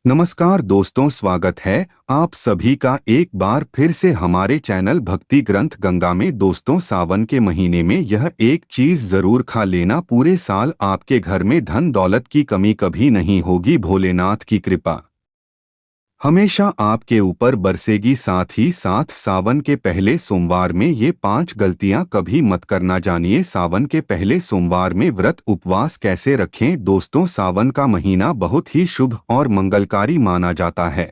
नमस्कार दोस्तों, स्वागत है आप सभी का एक बार फिर से हमारे चैनल भक्ति ग्रंथ गंगा में। दोस्तों, सावन के महीने में यह एक चीज जरूर खा लेना, पूरे साल आपके घर में धन दौलत की कमी कभी नहीं होगी। भोलेनाथ की कृपा हमेशा आपके ऊपर बरसेगी। साथ ही साथ सावन के पहले सोमवार में ये 5 गलतियां कभी मत करना। जानिए सावन के पहले सोमवार में व्रत उपवास कैसे रखें। दोस्तों, सावन का महीना बहुत ही शुभ और मंगलकारी माना जाता है।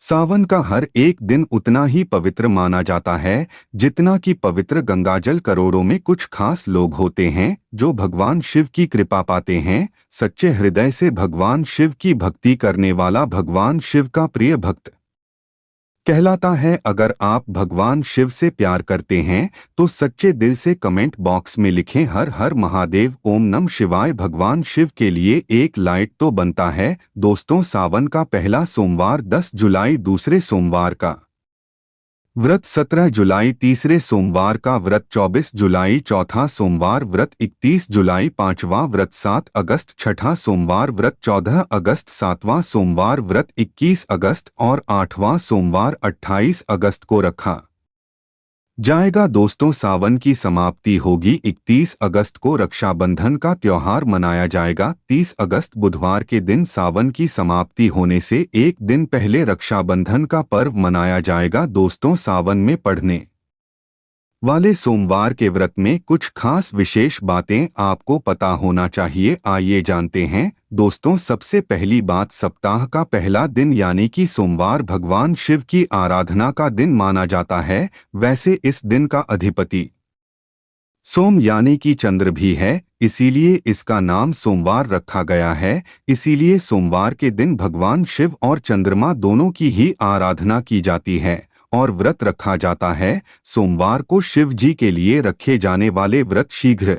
सावन का हर एक दिन उतना ही पवित्र माना जाता है जितना कि पवित्र गंगाजल। करोड़ों में कुछ खास लोग होते हैं जो भगवान शिव की कृपा पाते हैं। सच्चे हृदय से भगवान शिव की भक्ति करने वाला भगवान शिव का प्रिय भक्त कहलाता है। अगर आप भगवान शिव से प्यार करते हैं तो सच्चे दिल से कमेंट बॉक्स में लिखें हर हर महादेव, ओम नमः शिवाय। भगवान शिव के लिए एक लाइक तो बनता है। दोस्तों, सावन का पहला सोमवार 10 जुलाई, दूसरे सोमवार का व्रत 17 जुलाई, तीसरे सोमवार का व्रत 24 जुलाई, चौथा सोमवार व्रत 31 जुलाई, पांचवा व्रत 7 अगस्त, छठा सोमवार व्रत 14 अगस्त, सातवां सोमवार व्रत 21 अगस्त और आठवां सोमवार 28 अगस्त को रखा जाएगा। दोस्तों, सावन की समाप्ति होगी 31 अगस्त को। रक्षाबंधन का त्योहार मनाया जाएगा 30 अगस्त बुधवार के दिन। सावन की समाप्ति होने से एक दिन पहले रक्षाबंधन का पर्व मनाया जाएगा। दोस्तों, सावन में पढ़ने वाले सोमवार के व्रत में कुछ खास विशेष बातें आपको पता होना चाहिए। आइए जानते हैं। दोस्तों, सबसे पहली बात, सप्ताह का पहला दिन यानी कि सोमवार भगवान शिव की आराधना का दिन माना जाता है। वैसे इस दिन का अधिपति सोम यानी कि चंद्र भी है, इसीलिए इसका नाम सोमवार रखा गया है। इसीलिए सोमवार के दिन भगवान शिव और चंद्रमा दोनों की ही आराधना की जाती है और व्रत रखा जाता है। सोमवार को शिव जी के लिए रखे जाने वाले व्रत शीघ्र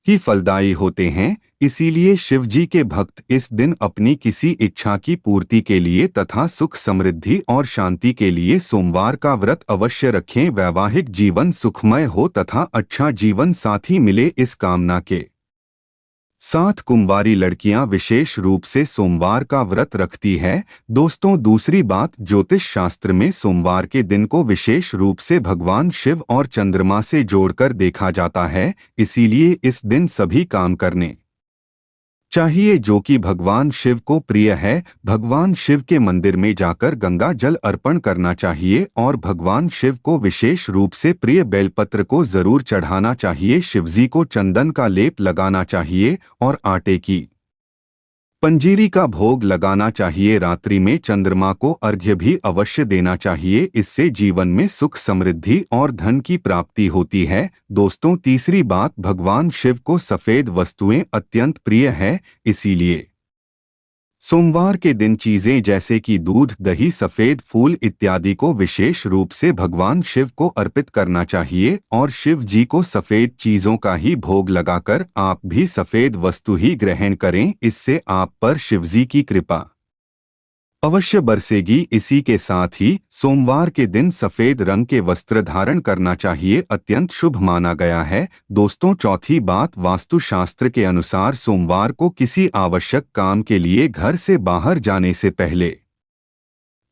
ही फलदायी होते हैं। इसीलिए शिव जी के भक्त इस दिन अपनी किसी इच्छा की पूर्ति के लिए तथा सुख समृद्धि और शांति के लिए सोमवार का व्रत अवश्य रखें। वैवाहिक जीवन सुखमय हो तथा अच्छा जीवन साथी मिले, इस कामना के साथ कुंवारी लड़कियां विशेष रूप से सोमवार का व्रत रखती है। दोस्तों, दूसरी बात, ज्योतिष शास्त्र में सोमवार के दिन को विशेष रूप से भगवान शिव और चंद्रमा से जोड़कर देखा जाता है। इसीलिए इस दिन सभी काम करने चाहिए जो कि भगवान शिव को प्रिय है। भगवान शिव के मंदिर में जाकर गंगा जल अर्पण करना चाहिए और भगवान शिव को विशेष रूप से प्रिय बेलपत्र को जरूर चढ़ाना चाहिए। शिवजी को चंदन का लेप लगाना चाहिए और आटे की पंजीरी का भोग लगाना चाहिए। रात्रि में चंद्रमा को अर्घ्य भी अवश्य देना चाहिए। इससे जीवन में सुख समृद्धि और धन की प्राप्ति होती है। दोस्तों, तीसरी बात, भगवान शिव को सफेद वस्तुएं अत्यंत प्रिय है। इसीलिए सोमवार के दिन चीजें जैसे कि दूध, दही, सफेद फूल इत्यादि को विशेष रूप से भगवान शिव को अर्पित करना चाहिए और शिव जी को सफेद चीजों का ही भोग लगाकर आप भी सफेद वस्तु ही ग्रहण करें। इससे आप पर शिवजी की कृपा अवश्य बरसेगी। इसी के साथ ही सोमवार के दिन सफेद रंग के वस्त्र धारण करना चाहिए, अत्यंत शुभ माना गया है। दोस्तों, चौथी बात, वास्तुशास्त्र के अनुसार सोमवार को किसी आवश्यक काम के लिए घर से बाहर जाने से पहले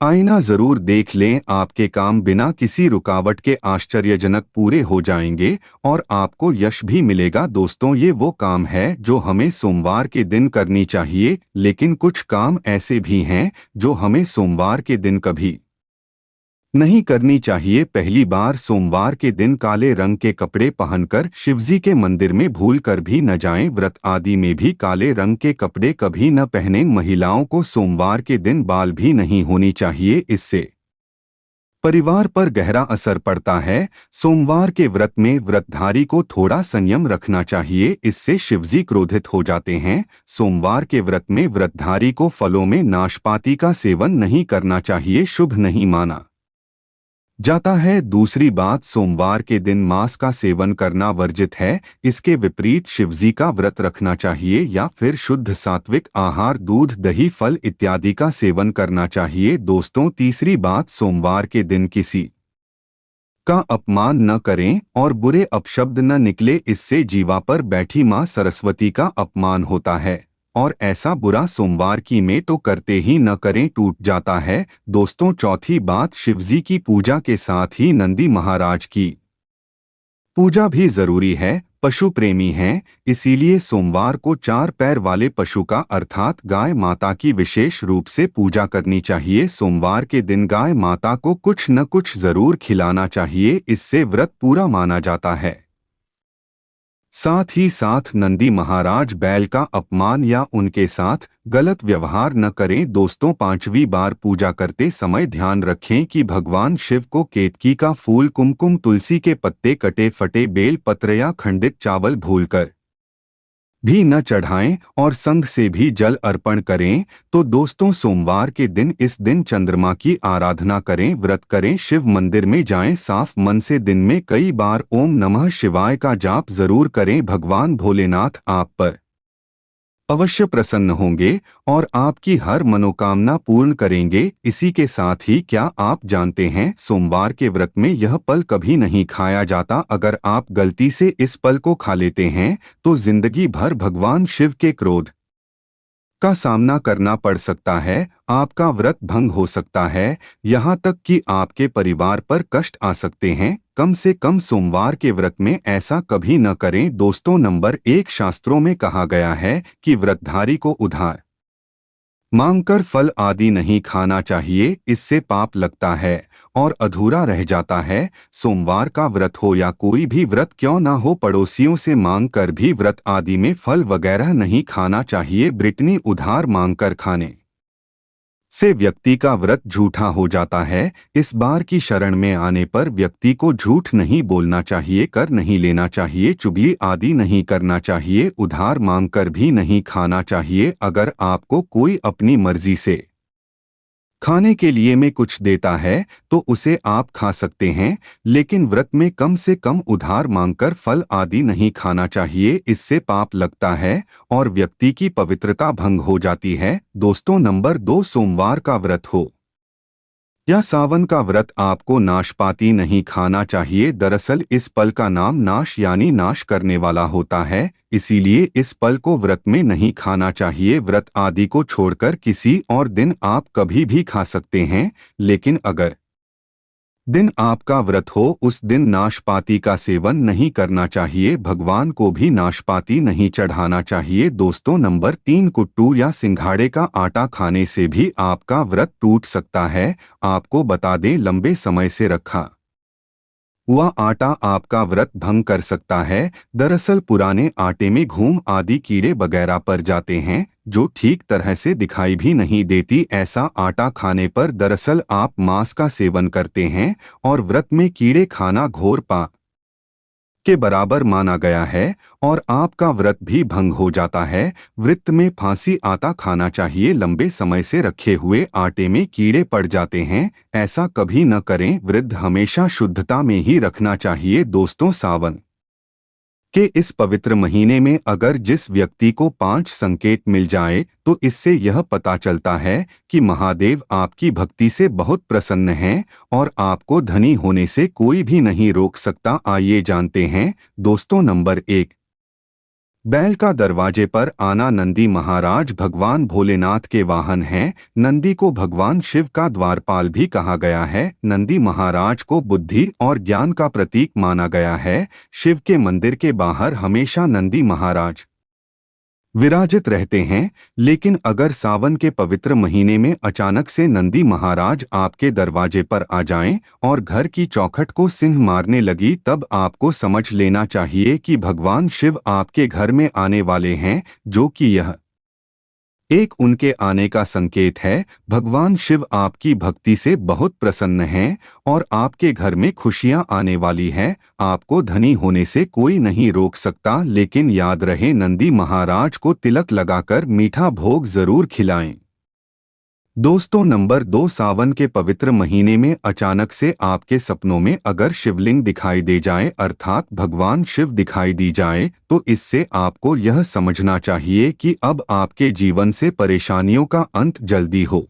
आईना जरूर देख लें। आपके काम बिना किसी रुकावट के आश्चर्यजनक पूरे हो जाएंगे और आपको यश भी मिलेगा। दोस्तों, ये वो काम है जो हमें सोमवार के दिन करनी चाहिए, लेकिन कुछ काम ऐसे भी हैं जो हमें सोमवार के दिन कभी नहीं करनी चाहिए। पहली बार, सोमवार के दिन काले रंग के कपड़े पहनकर शिवजी के मंदिर में भूल कर भी न जाएं। व्रत आदि में भी काले रंग के कपड़े कभी न पहनें। महिलाओं को सोमवार के दिन बाल भी नहीं होनी चाहिए, इससे परिवार पर गहरा असर पड़ता है। सोमवार के व्रत में व्रतधारी को थोड़ा संयम रखना चाहिए, इससे शिवजी क्रोधित हो जाते हैं। सोमवार के व्रत में व्रतधारी को फलों में नाशपाती का सेवन नहीं करना चाहिए, शुभ नहीं माना जाता है। दूसरी बात, सोमवार के दिन मांस का सेवन करना वर्जित है। इसके विपरीत शिवजी का व्रत रखना चाहिए या फिर शुद्ध सात्विक आहार, दूध, दही, फल इत्यादि का सेवन करना चाहिए। दोस्तों, तीसरी बात, सोमवार के दिन किसी का अपमान न करें और बुरे अपशब्द न निकले, इससे जीवा पर बैठी मां सरस्वती का अपमान होता है। और ऐसा बुरा सोमवार की में तो करते ही न करें, टूट जाता है। दोस्तों, चौथी बात, शिवजी की पूजा के साथ ही नंदी महाराज की पूजा भी जरूरी है। पशु प्रेमी हैं, इसीलिए सोमवार को 4 पैर वाले पशु का अर्थात गाय माता की विशेष रूप से पूजा करनी चाहिए। सोमवार के दिन गाय माता को कुछ न कुछ जरूर खिलाना चाहिए, इससे व्रत पूरा माना जाता है। साथ ही साथ नंदी महाराज बैल का अपमान या उनके साथ गलत व्यवहार न करें। दोस्तों, 5वीं बार पूजा करते समय ध्यान रखें कि भगवान शिव को केतकी का फूल, कुमकुम, तुलसी के पत्ते, कटे फटे बेल पत्र या खंडित चावल भूलकर भी न चढ़ाएं और संग से भी जल अर्पण करें। तो दोस्तों, सोमवार के दिन इस दिन चंद्रमा की आराधना करें, व्रत करें, शिव मंदिर में जाएं, साफ मन से दिन में कई बार ओम नमः शिवाय का जाप जरूर करें। भगवान भोलेनाथ आप पर अवश्य प्रसन्न होंगे और आपकी हर मनोकामना पूर्ण करेंगे। इसी के साथ ही क्या आप जानते हैं, सोमवार के व्रत में यह फल कभी नहीं खाया जाता। अगर आप गलती से इस फल को खा लेते हैं तो जिंदगी भर भगवान शिव के क्रोध का सामना करना पड़ सकता है, आपका व्रत भंग हो सकता है, यहाँ तक कि आपके परिवार पर कष्ट आ सकते हैं। कम से कम सोमवार के व्रत में ऐसा कभी न करें। दोस्तों, नंबर 1, शास्त्रों में कहा गया है कि व्रतधारी को उधार मांगकर फल आदि नहीं खाना चाहिए, इससे पाप लगता है और अधूरा रह जाता है। सोमवार का व्रत हो या कोई भी व्रत क्यों ना हो, पड़ोसियों से मांग कर भी व्रत आदि में फल वगैरह नहीं खाना चाहिए। ब्रिटनी उधार मांगकर खाने से व्यक्ति का व्रत झूठा हो जाता है। इस बार की शरण में आने पर व्यक्ति को झूठ नहीं बोलना चाहिए, कर नहीं लेना चाहिए, चुगली आदि नहीं करना चाहिए, उधार मांगकर भी नहीं खाना चाहिए। अगर आपको कोई अपनी मर्जी से खाने के लिए में कुछ देता है तो उसे आप खा सकते हैं, लेकिन व्रत में कम से कम उधार मांगकर फल आदि नहीं खाना चाहिए, इससे पाप लगता है और व्यक्ति की पवित्रता भंग हो जाती है। दोस्तों, नंबर 2, सोमवार का व्रत हो या सावन का व्रत आपको नाशपाती नहीं खाना चाहिए। दरअसल इस फल का नाम नाश यानी नाश करने वाला होता है, इसीलिए इस फल को व्रत में नहीं खाना चाहिए। व्रत आदि को छोड़कर किसी और दिन आप कभी भी खा सकते हैं, लेकिन अगर दिन आपका व्रत हो उस दिन नाशपाती का सेवन नहीं करना चाहिए, भगवान को भी नाशपाती नहीं चढ़ाना चाहिए। दोस्तों, नंबर 3, कुट्टू या सिंघाड़े का आटा खाने से भी आपका व्रत टूट सकता है। आपको बता दें, लंबे समय से रखा हुआ आटा आपका व्रत भंग कर सकता है। दरअसल पुराने आटे में घूम आदि कीड़े वगैरह पड़ जाते हैं जो ठीक तरह से दिखाई भी नहीं देती। ऐसा आटा खाने पर दरअसल आप मांस का सेवन करते हैं और व्रत में कीड़े खाना घोर पाप के बराबर माना गया है और आपका व्रत भी भंग हो जाता है। व्रत में फांसी आटा खाना चाहिए, लंबे समय से रखे हुए आटे में कीड़े पड़ जाते हैं, ऐसा कभी न करें। वृद्ध हमेशा शुद्धता में ही रखना चाहिए। दोस्तों, सावन के इस पवित्र महीने में अगर जिस व्यक्ति को 5 संकेत मिल जाए तो इससे यह पता चलता है कि महादेव आपकी भक्ति से बहुत प्रसन्न हैं और आपको धनी होने से कोई भी नहीं रोक सकता। आइए जानते हैं। दोस्तों, नंबर 1, बैल का दरवाजे पर आना। नंदी महाराज भगवान भोलेनाथ के वाहन हैं। नंदी को भगवान शिव का द्वारपाल भी कहा गया है। नंदी महाराज को बुद्धि और ज्ञान का प्रतीक माना गया है। शिव के मंदिर के बाहर हमेशा नंदी महाराज विराजित रहते हैं, लेकिन अगर सावन के पवित्र महीने में अचानक से नंदी महाराज आपके दरवाजे पर आ जाएं और घर की चौखट को सिंह मारने लगी, तब आपको समझ लेना चाहिए कि भगवान शिव आपके घर में आने वाले हैं, जो कि यह एक उनके आने का संकेत है। भगवान शिव आपकी भक्ति से बहुत प्रसन्न हैं और आपके घर में खुशियां आने वाली हैं। आपको धनी होने से कोई नहीं रोक सकता, लेकिन याद रहे, नंदी महाराज को तिलक लगाकर मीठा भोग जरूर खिलाएं। दोस्तों, नंबर 2, सावन के पवित्र महीने में अचानक से आपके सपनों में अगर शिवलिंग दिखाई दे जाए अर्थात भगवान शिव दिखाई दी जाए तो इससे आपको यह समझना चाहिए कि अब आपके जीवन से परेशानियों का अंत जल्दी हो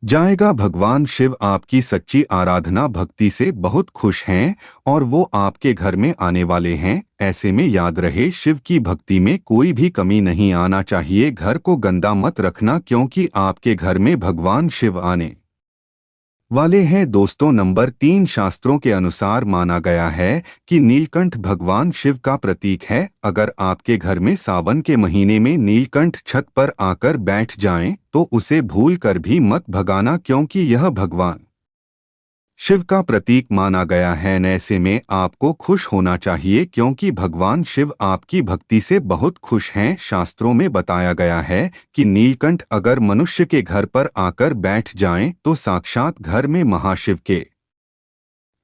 जाएगा। भगवान शिव आपकी सच्ची आराधना भक्ति से बहुत खुश हैं और वो आपके घर में आने वाले हैं। ऐसे में याद रहे, शिव की भक्ति में कोई भी कमी नहीं आना चाहिए। घर को गंदा मत रखना, क्योंकि आपके घर में भगवान शिव आने वाले हैं। दोस्तों, नंबर 3, शास्त्रों के अनुसार माना गया है कि नीलकंठ भगवान शिव का प्रतीक है। अगर आपके घर में सावन के महीने में नीलकंठ छत पर आकर बैठ जाएं, तो उसे भूल कर भी मत भगाना, क्योंकि यह भगवान शिव का प्रतीक माना गया है। ऐसे में आपको खुश होना चाहिए, क्योंकि भगवान शिव आपकी भक्ति से बहुत खुश हैं। शास्त्रों में बताया गया है कि नीलकंठ अगर मनुष्य के घर पर आकर बैठ जाएं, तो साक्षात घर में महाशिव के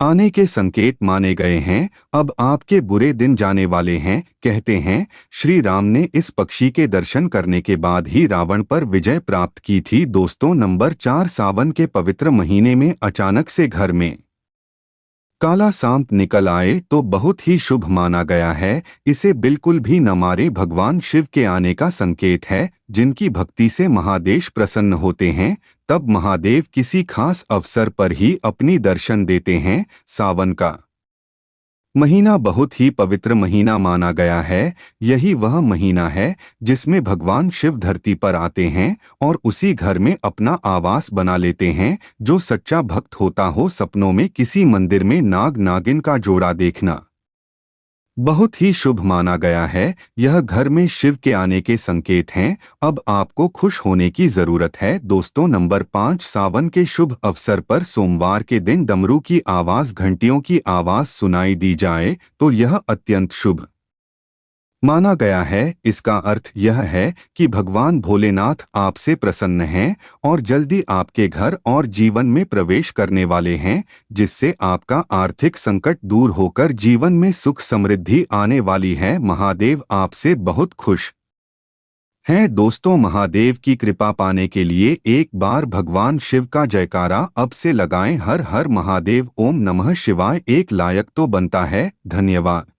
आने के संकेत माने गए हैं। अब आपके बुरे दिन जाने वाले हैं। कहते हैं, श्री राम ने इस पक्षी के दर्शन करने के बाद ही रावण पर विजय प्राप्त की थी। दोस्तों, नंबर 4, सावन के पवित्र महीने में अचानक से घर में काला सांप निकल आए तो बहुत ही शुभ माना गया है। इसे बिल्कुल भी न मारे, भगवान शिव के आने का संकेत है। जिनकी भक्ति से महादेव प्रसन्न होते हैं, तब महादेव किसी खास अवसर पर ही अपनी दर्शन देते हैं। सावन का महीना बहुत ही पवित्र महीना माना गया है। यही वह महीना है जिसमें भगवान शिव धरती पर आते हैं और उसी घर में अपना आवास बना लेते हैं। जो सच्चा भक्त होता हो, सपनों में किसी मंदिर में नाग नागिन का जोड़ा देखना बहुत ही शुभ माना गया है। यह घर में शिव के आने के संकेत हैं। अब आपको खुश होने की जरूरत है। दोस्तों, नंबर 5, सावन के शुभ अवसर पर सोमवार के दिन डमरू की आवाज, घंटियों की आवाज सुनाई दी जाए तो यह अत्यंत शुभ माना गया है। इसका अर्थ यह है कि भगवान भोलेनाथ आपसे प्रसन्न हैं और जल्दी आपके घर और जीवन में प्रवेश करने वाले हैं, जिससे आपका आर्थिक संकट दूर होकर जीवन में सुख समृद्धि आने वाली है। महादेव आपसे बहुत खुश हैं। दोस्तों, महादेव की कृपा पाने के लिए एक बार भगवान शिव का जयकारा अब से लगाएं। हर हर महादेव, ओम नमः शिवाय। एक लायक तो बनता है। धन्यवाद।